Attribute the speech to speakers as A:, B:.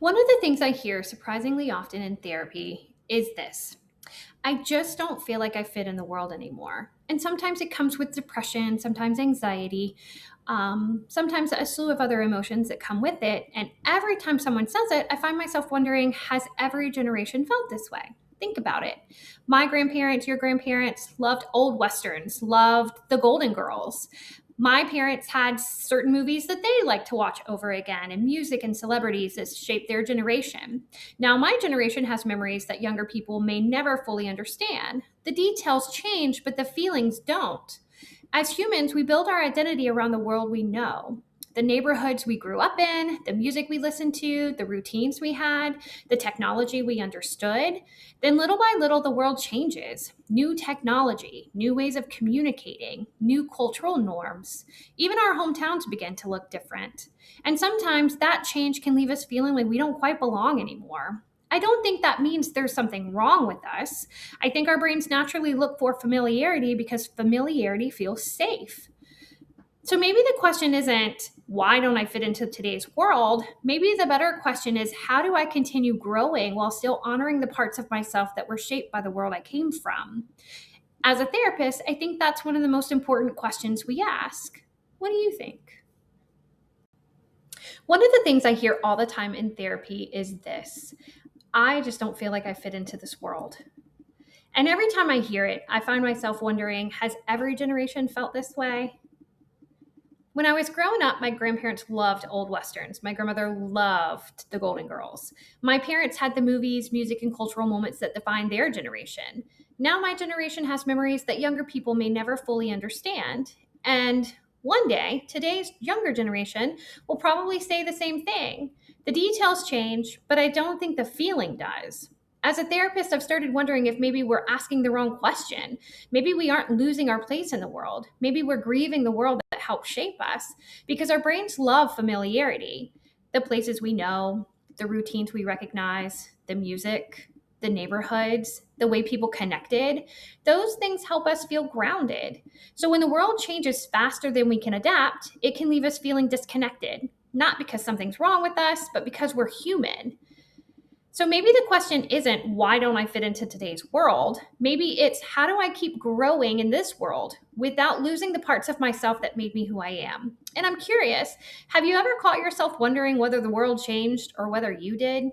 A: One of the things I hear surprisingly often in therapy is this: I just don't feel like I fit in the world anymore. And sometimes it comes with depression, sometimes anxiety, sometimes a slew of other emotions that come with it. And every time someone says it, I find myself wondering, has every generation felt this way? Think about it. My grandparents, your grandparents loved old westerns, loved the Golden Girls. My parents had certain movies that they liked to watch over again, and music and celebrities that shaped their generation. Now, my generation has memories that younger people may never fully understand. The details change, but the feelings don't. As humans, we build our identity around the world we know. The neighborhoods we grew up in, the music we listened to, the routines we had, the technology we understood. Then, little by little, the world changes. New technology, new ways of communicating, new cultural norms. Even our hometowns begin to look different. And sometimes that change can leave us feeling like we don't quite belong anymore. I don't think that means there's something wrong with us. I think our brains naturally look for familiarity because familiarity feels safe. So maybe the question isn't, why don't I fit into today's world? Maybe the better question is, how do I continue growing while still honoring the parts of myself that were shaped by the world I came from? As a therapist, I think that's one of the most important questions we ask. What do you think? One of the things I hear all the time in therapy is this: I just don't feel like I fit into this world. And every time I hear it, I find myself wondering, has every generation felt this way? When I was growing up, my grandparents loved old westerns. My grandmother loved the Golden Girls. My parents had the movies, music, and cultural moments that defined their generation. Now, my generation has memories that younger people may never fully understand. And one day, today's younger generation will probably say the same thing. The details change, but I don't think the feeling does. As a therapist, I've started wondering if maybe we're asking the wrong question. Maybe we aren't losing our place in the world. Maybe we're grieving the world that helped shape us because our brains love familiarity. The places we know, the routines we recognize, the music, the neighborhoods, the way people connected, those things help us feel grounded. So when the world changes faster than we can adapt, it can leave us feeling disconnected, not because something's wrong with us, but because we're human. So maybe the question isn't, why don't I fit into today's world? Maybe it's, how do I keep growing in this world without losing the parts of myself that made me who I am? And I'm curious, have you ever caught yourself wondering whether the world changed or whether you did?